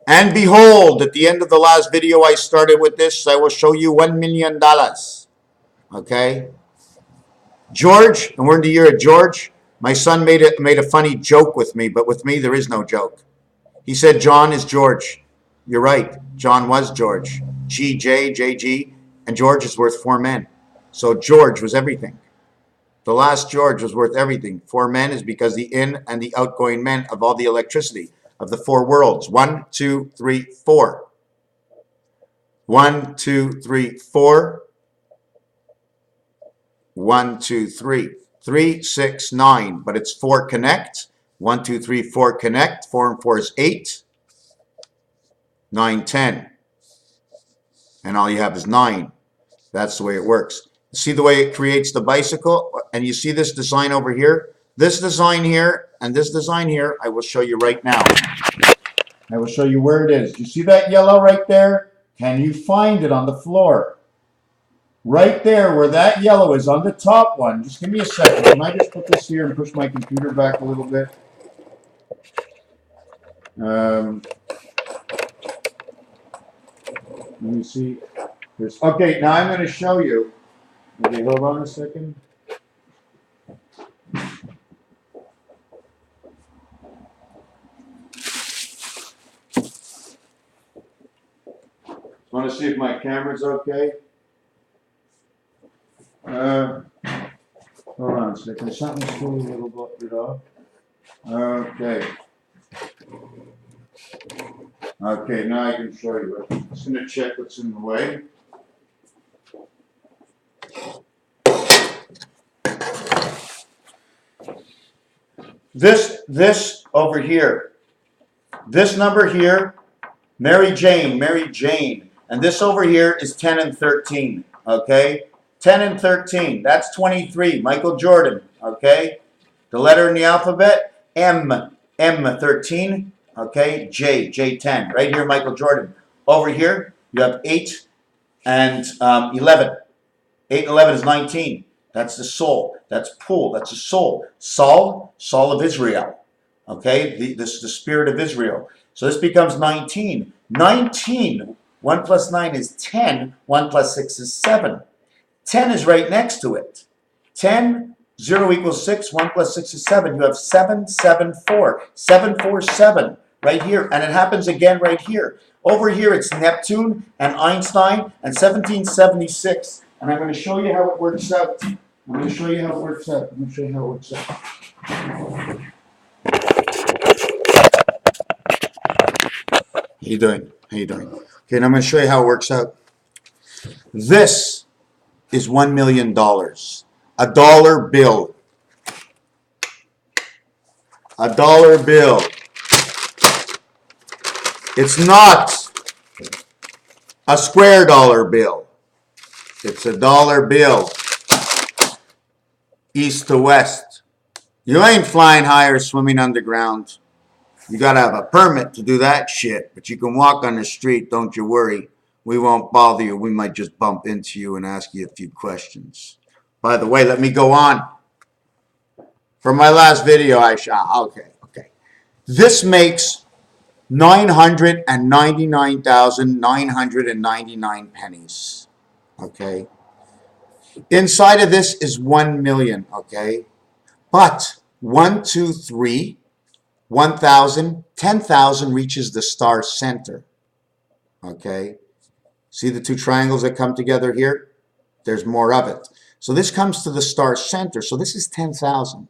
And behold, at the end of the last video I started with this, I will show you $1 million. Okay? George, and we're in the year of George. My son made a funny joke with me, but with me there is no joke. He said John is George. You're right. John was George. GJ, JG, and George is worth 4 men. So George was everything. The last George was worth everything. 4 men is because the in and the outgoing men of all the electricity of the 4 worlds. 1, 2, 3, 4. 1, 2, 3, 4. 1, 2, 3. 3, 6, 9. But it's 4 connect. 1, 2, 3, 4 connect. 4 and 4 is 8. 9, 10. And all you have is 9. That's the way it works. See the way it creates the bicycle? And you see this design over here? This design here and this design here, I will show you right now. I will show you where it is. You see that yellow right there? Can you find it on the floor? Right there where that yellow is on the top one. Just give me a second. Can I just put this here and push my computer back a little bit? Let me see. Okay, now I'm going to show you. Okay, hold on a second. Want to see if my camera's okay? Hold on a second. Something's still a little bit off. Okay. Okay, now I can show you. I'm just going to check what's in the way. This over here. This number here, Mary Jane. And this over here is 10 and 13, okay? 10 and 13, that's 23, Michael Jordan, okay? The letter in the alphabet, M, M13, okay? J, J10, right here, Michael Jordan. Over here, you have 8 and 11. 8 and 11 is 19. That's the soul. That's Pool. That's the soul. Saul of Israel, okay? This is the spirit of Israel. So this becomes 19. 19. 1 plus 9 is 10. 1 plus 6 is 7. 10 is right next to it. 10, 0 equals 6. 1 plus 6 is 7. You have 7, 7, 4. 7, 4, 7 right here. And it happens again right here. Over here it's Neptune and Einstein and 1776. And I'm going to show you how it works out. I'm going to show you how it works out. I'm going to show you how it works out. How you doing? How you doing? Okay, and I'm going to show you how it works out. This is $1 million. A dollar bill. A dollar bill. It's not a square dollar bill. It's a dollar bill. East to west. You ain't flying high or swimming underground. You gotta have a permit to do that shit. But you can walk on the street, don't you worry. We won't bother you. We might just bump into you and ask you a few questions. By the way, let me go on. For my last video, okay. This makes 999,999 pennies. Okay. Inside of this is 1 million. Okay. But 1, 2, 3, 1,000, 10,000 reaches the star center. Okay. See the 2 triangles that come together here? There's more of it. So this comes to the star center. So this is 10,000.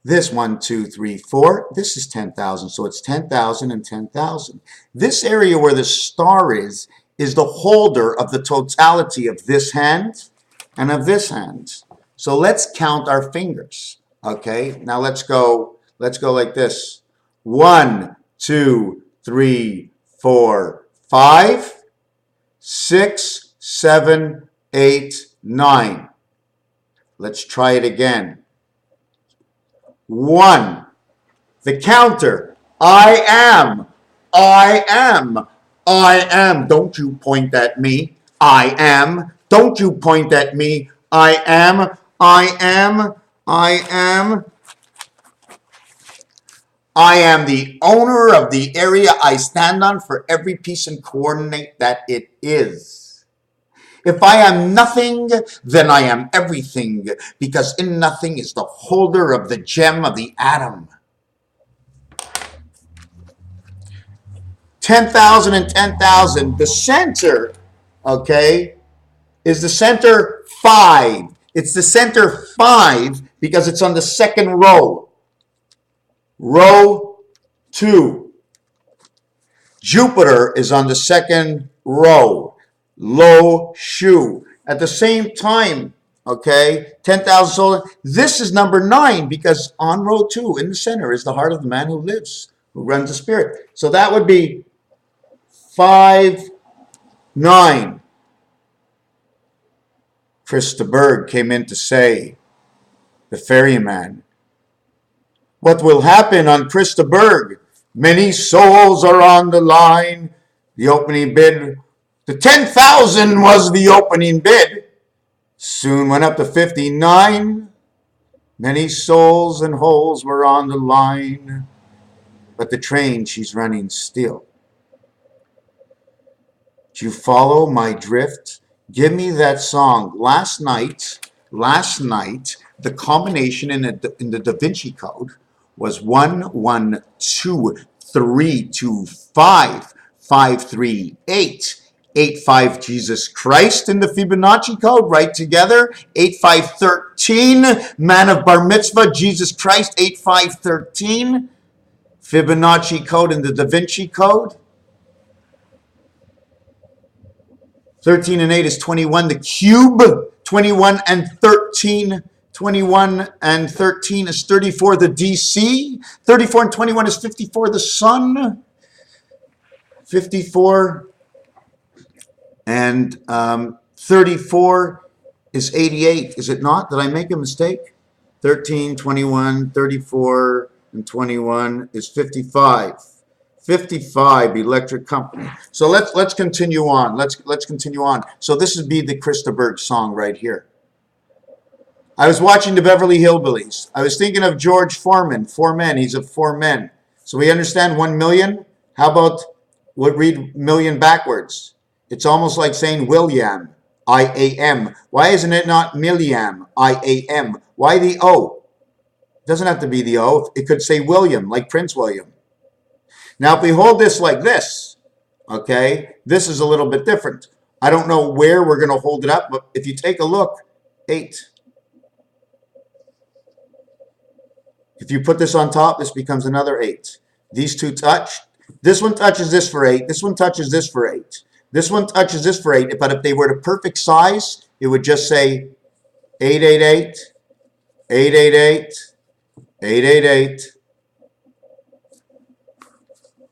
This 1, 2, 3, 4. This is 10,000. So it's 10,000 and 10,000. This area where the star is the holder of the totality of this hand and of this hand. So let's count our fingers. Okay. Now let's go like this. 1, 2, 3, 4, 5, 6, 7, 8, 9. Let's try it again. 1. The counter. I am. Don't you point at me. I am. Don't you point at me. I am. I am the owner of the area I stand on for every piece and coordinate that it is. If I am nothing, then I am everything, because in nothing is the holder of the gem of the atom. 10,000 and 10,000. The center, okay, is the center 5. It's the center 5 because it's on the second row. Row 2. Jupiter is on the second row. Low shoe. At the same time, okay, 10,000 solar. This is number 9 because on row 2 in the center is the heart of the man who lives, who runs the spirit. So that would be 5, 9. Christaburgh came in to say, the ferryman, what will happen on Christaburgh? Many souls are on the line. The opening bid, the 10,000 was the opening bid. Soon went up to 59. Many souls and holes were on the line. But the train, she's running still. Do you follow my drift? Give me that song. Last night, the combination in the Da Vinci Code was 1 1 2 3 2 5 5 3 8 8 5 Jesus Christ in the Fibonacci Code right together. 8 5 13 man of Bar Mitzvah Jesus Christ. 8 5 13 Fibonacci Code in the Da Vinci Code. 13 and 8 is 21. The cube, 21 and 13. 21 and 13 is 34. The DC, 34 and 21 is 54. The sun, 54 and 34 is 88. Is it not? Did I make a mistake? 13, 21, 34, and 21 is 55. 55 electric company. So let's continue on. Let's continue on. So this would be the Christaburgh song right here. I was watching the Beverly Hillbillies. I was thinking of George Foreman. 4 men. He's of 4 men. So we understand 1 million. How about we'll read million backwards? It's almost like saying William. I-A-M. Why isn't it not Milliam? I-A-M. Why the O? It doesn't have to be the O. It could say William, like Prince William. Now, if we hold this like this, okay, this is a little bit different. I don't know where we're going to hold it up, but if you take a look, 8. If you put this on top, this becomes another 8. These two touch. This one touches this for 8. This one touches this for 8. This one touches this for 8. But if they were the perfect size, it would just say 888, 888, 888.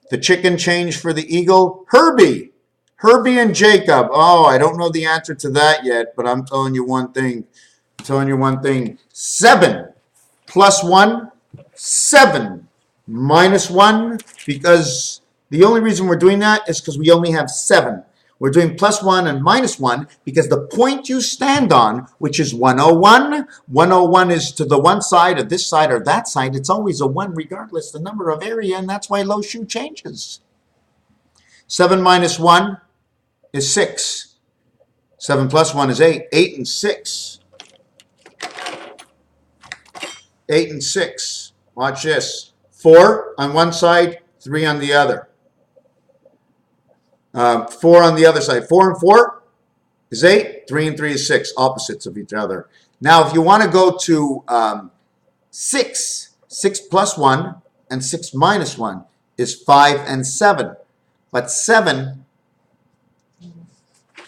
The chicken changed for the eagle. Herbie. Herbie and Jacob. Oh, I don't know the answer to that yet, but I'm telling you one thing. 7 plus 1, 7 minus 1, because the only reason we're doing that is because we only have 7. We're doing plus 1 and minus 1 because the point you stand on, which is 101, 101 is to the one side or this side or that side. It's always a 1 regardless the number of area, and that's why low shoe changes. 7 minus 1 is 6. 7 plus 1 is 8. 8 and 6. 8 and 6. Watch this. 4 on one side, 3 on the other. 4 on the other side. 4 and 4 is 8. 3 and 3 is 6. Opposites of each other. Now, if you want to go to 6, 6 plus 1 and 6 minus 1 is 5 and 7. But 7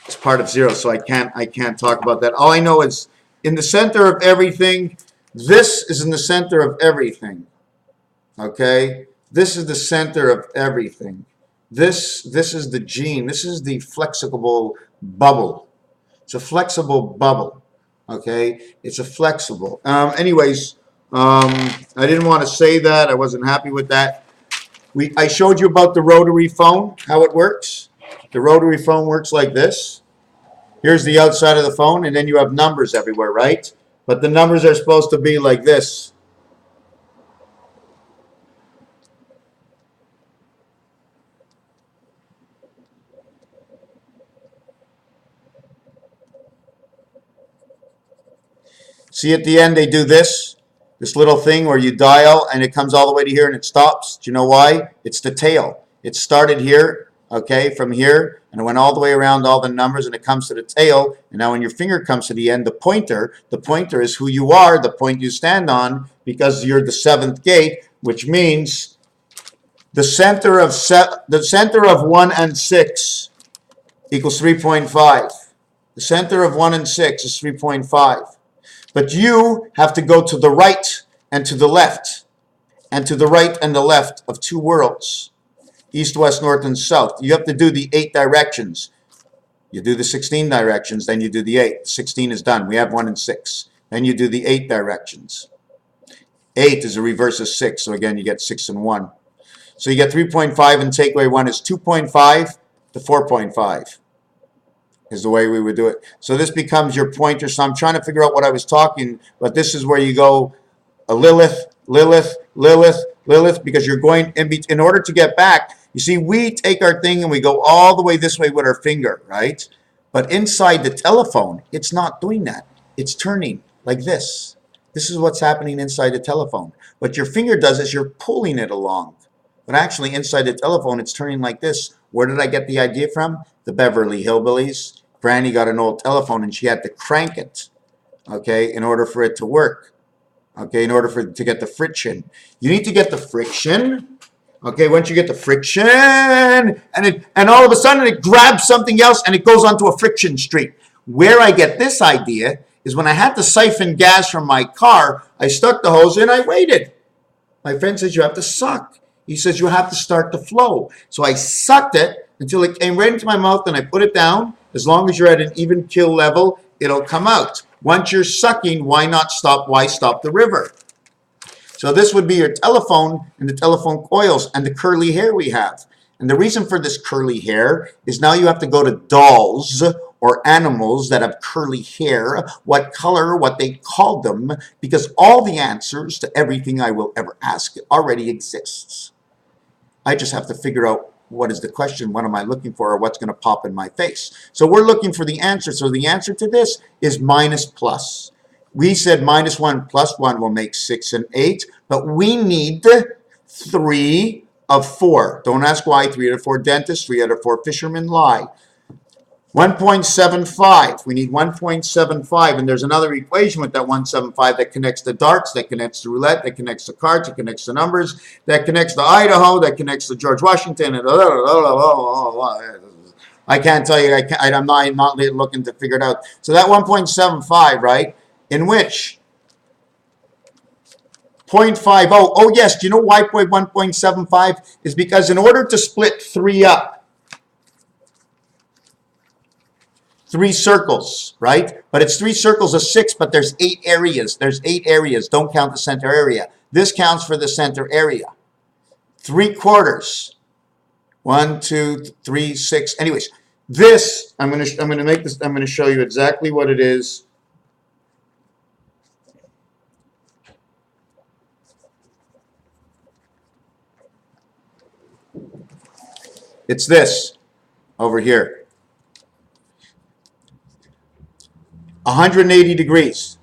is part of 0, so I can't talk about that. All I know is in the center of everything, this is in the center of everything. Okay? This is the center of everything. This is the gene. This is the flexible bubble. It's a flexible bubble. Okay? It's a flexible. Anyways, I didn't want to say that. I wasn't happy with that. I showed you about the rotary phone, how it works. The rotary phone works like this. Here's the outside of the phone, and then you have numbers everywhere, right? But the numbers are supposed to be like this. See at the end they do this little thing where you dial and it comes all the way to here and it stops. Do you know why? It's the tail. It started here, okay, from here, and it went all the way around all the numbers and it comes to the tail. And now when your finger comes to the end, the pointer is who you are, the point you stand on, because you're the seventh gate, which means the center of 1 and 6 equals 3.5. The center of 1 and 6 is 3.5. But you have to go to the right and to the left, and to the right and the left of two worlds, east, west, north, and south. You have to do the 8 directions. You do the 16 directions, then you do the 8. 16 is done. We have 1 and 6. Then you do the 8 directions. 8 is a reverse of 6, so again you get 6 and 1. So you get 3.5, and take away 1 is 2.5 to 4.5. Is the way we would do it. So this becomes your pointer. So I'm trying to figure out what I was talking, but this is where you go a Lilith, Lilith, Lilith, Lilith, because you're going in order to get back. You see, we take our thing and we go all the way this way with our finger, right? But inside the telephone, it's not doing that. It's turning like this. This is what's happening inside the telephone. What your finger does is you're pulling it along. But actually inside the telephone, it's turning like this. Where did I get the idea from? The Beverly Hillbillies. Granny got an old telephone and she had to crank it, okay, in order for it to work, okay, in order for it to get the friction. You need to get the friction, okay. Once you get the friction, and all of a sudden it grabs something else and it goes onto a friction street. Where I get this idea is when I had to siphon gas from my car, I stuck the hose in, I waited. My friend says you have to suck. He says you have to start the flow. So I sucked it until it came right into my mouth, and I put it down. As long as you're at an even kill level, it'll come out. Once you're sucking, why not stop? Why stop the river? So this would be your telephone and the telephone coils and the curly hair we have. And the reason for this curly hair is now you have to go to dolls or animals that have curly hair, what color, what they called them, because all the answers to everything I will ever ask already exists. I just have to figure out what is the question, what am I looking for, or what's going to pop in my face. So we're looking for the answer. So the answer to this is minus plus. We said minus 1 plus 1 will make 6 and 8, but we need 3 of 4. Don't ask why. 3 out of 4 dentists, 3 out of 4 fishermen lie. 1.75. We need 1.75, and there's another equation with that 1.75 that connects the darts, that connects the roulette, that connects the cards, that connects the numbers, that connects the Idaho, that connects the George Washington, and I can't tell you. I'm not looking to figure it out. So that 1.75, right? In which 0.50. Oh yes. Do you know why 1.75 is? Because in order to split 3 up. 3 circles, right? But it's 3 circles of 6, but there's 8 areas. There's 8 areas. Don't count the center area. This counts for the center area. 3/4. 1, 2, 3, 6. Anyways, this I'm gonna make this. I'm gonna show you exactly what it is. It's this over here. 180 degrees,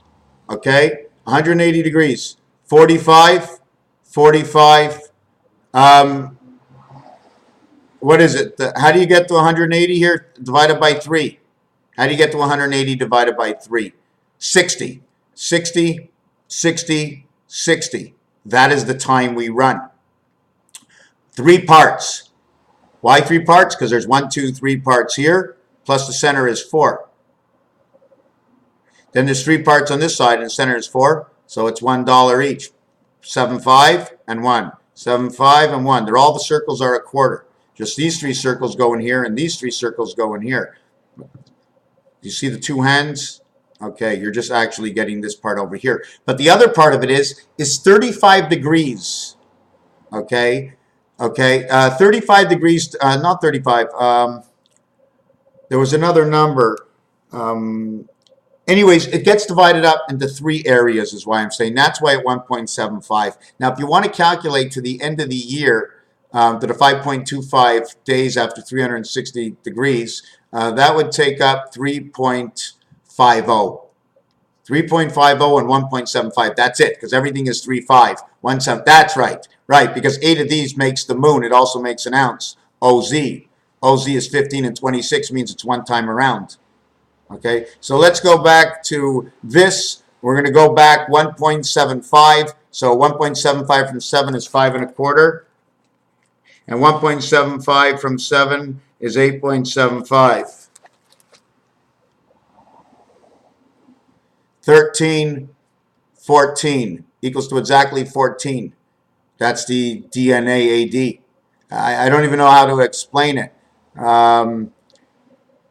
okay? 180 degrees. 45, 45. What is it? How do you get to 180 here? Divided by 3. How do you get to 180 divided by 3? 60. 60, 60, 60. That is the time we run. 3 parts. Why 3 parts? Because there's 1, 2, 3 parts here, plus the center is 4. Then there's 3 parts on this side, and the center is 4, so it's $1 each. 7.5 and 1. 7.5 and 1. They're all the circles are a quarter. Just these 3 circles go in here, and these 3 circles go in here. You see the 2 hands? Okay, you're just actually getting this part over here. But the other part of it is 35 degrees. Okay, okay, 35 degrees. Not 35. There was another number. Anyways, it gets divided up into 3 areas is why I'm saying. That's why at 1.75. Now, if you want to calculate to the end of the year, to the 5.25 days after 360 degrees, that would take up 3.50. 3.50 and 1.75. That's it, because everything is 3.5. 1.7. That's right. Right, because 8 of these makes the moon. It also makes an ounce. OZ. OZ is 15 and 26, means it's one time around. Okay, so let's go back to this. We're going to go back 1.75. So 1.75 from 7 is 5 1/4. And 1.75 from 7 is 8.75. 13, 14 equals to exactly 14. That's the DNA AD. I don't even know how to explain it.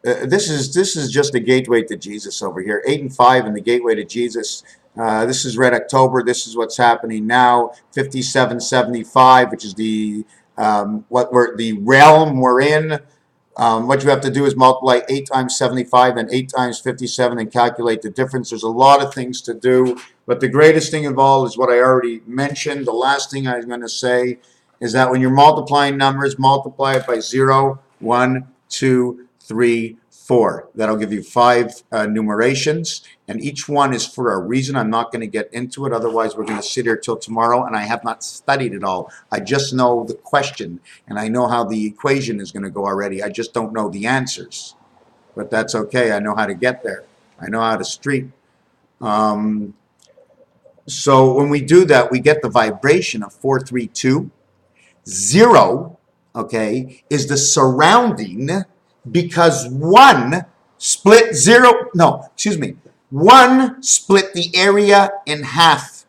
This is just a gateway to Jesus over here. 8 and 5 in the gateway to Jesus. This is Red October. This is what's happening now. 5775, which is the the realm we're in. What you have to do is multiply 8 times 75 and 8 times 57 and calculate the difference. There's a lot of things to do, but the greatest thing of all is what I already mentioned. The last thing I'm going to say is that when you're multiplying numbers, multiply it by 0, 1, 2, 3, 4. That'll give you 5 numerations, and each one is for a reason. I'm not going to get into it, otherwise we're going to sit here till tomorrow, and I have not studied it all. I just know the question, and I know how the equation is going to go already. I just don't know the answers, but that's okay. I know how to get there. I know how to street. So when we do that, we get the vibration of 432. 0, okay, is the surrounding, because 1 split 0, no, excuse me, 1 split the area in half.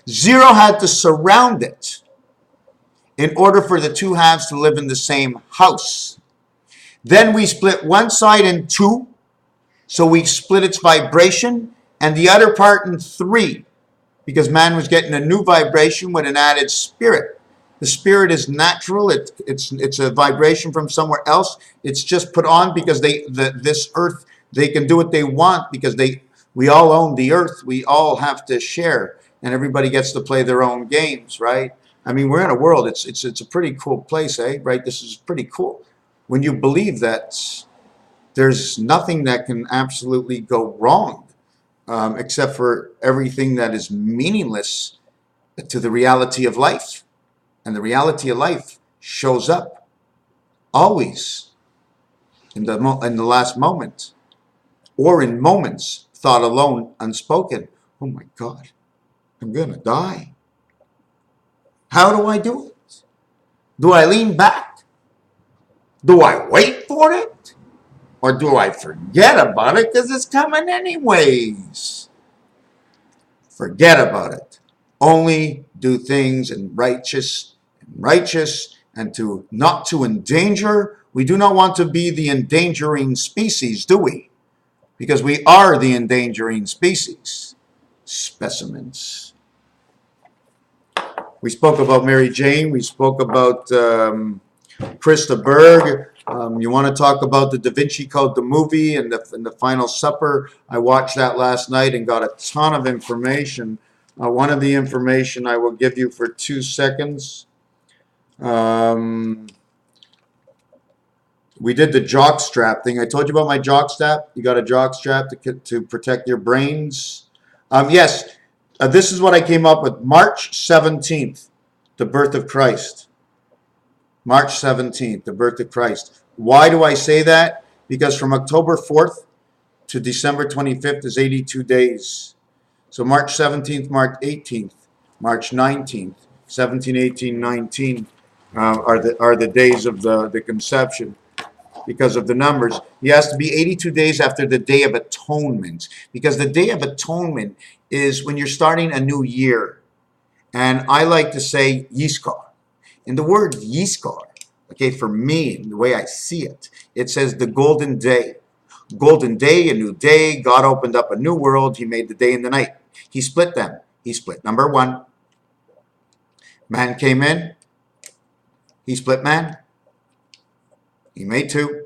0 had to surround it in order for the two halves to live in the same house. Then we split one side in 2, so we split its vibration, and the other part in 3, because man was getting a new vibration with an added spirit. The spirit is natural. It's a vibration from somewhere else. It's just put on because this earth, they can do what they want because we all own the earth. We all have to share, and everybody gets to play their own games, right? I mean, we're in a world. It's a pretty cool place, eh? Right? This is pretty cool. When you believe that there's nothing that can absolutely go wrong, except for everything that is meaningless to the reality of life. And the reality of life shows up always in the last moment, or in moments thought alone, unspoken. Oh my God, I'm gonna die. How do I do it? Do I lean back? Do I wait for it? Or do I forget about it because it's coming anyways? Forget about it. Only do things in righteous, and to not to endanger. We do not want to be the endangering species, do we? Because we are the endangering species. Specimens. We spoke about Mary Jane. We spoke about Christaburgh. You want to talk about the Da Vinci Code, the movie, and the Final Supper? I watched that last night and got a ton of information. One of the information I will give you for 2 seconds. We did the jock strap thing. I told you about my jock strap. You got a jock strap to protect your brains. Yes, this is what I came up with. March 17th, the birth of Christ. March 17th, the birth of Christ. Why do I say that? Because from October 4th to December 25th is 82 days. So March 17th, March 18th, March 19th, 17, 18, 19 are the days of the conception because of the numbers. He has to be 82 days after the Day of Atonement, because the Day of Atonement is when you're starting a new year. And I like to say Yiskar. And the word Yiskar, okay, for me, the way I see it, it says the golden day. Golden day, a new day. God opened up a new world. He made the day and the night. He split them. He split number 1. Man came in. He split man. He made 2.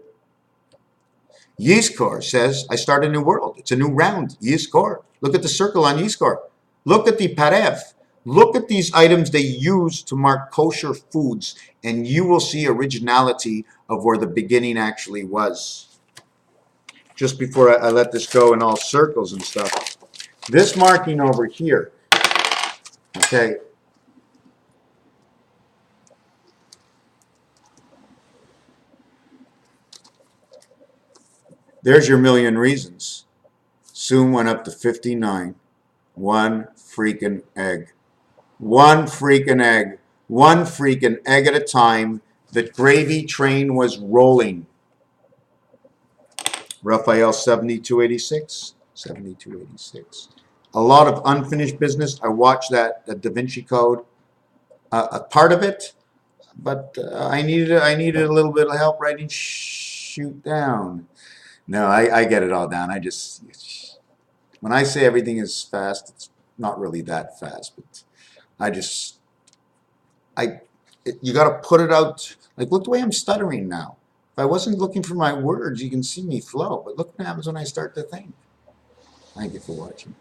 Yiskor says, I start a new world. It's a new round. Yiskor. Look at the circle on Yiskor. Look at the parev. Look at these items they use to mark kosher foods, and you will see originality of where the beginning actually was. Just before I let this go in all circles and stuff. This marking over here, okay, there's your million reasons. Soon went up to 59. One freaking egg. One freaking egg. One freaking egg at a time. The gravy train was rolling. Raphael 7286. 7286. A lot of unfinished business. I watched that Da Vinci Code, a part of it, but I needed a little bit of help writing shoot down. No, I get it all down. I just, when I say everything is fast, it's not really that fast, but you got to put it out. Like, look the way I'm stuttering now. If I wasn't looking for my words, you can see me flow. But look what happens when I start to think. Thank you for watching.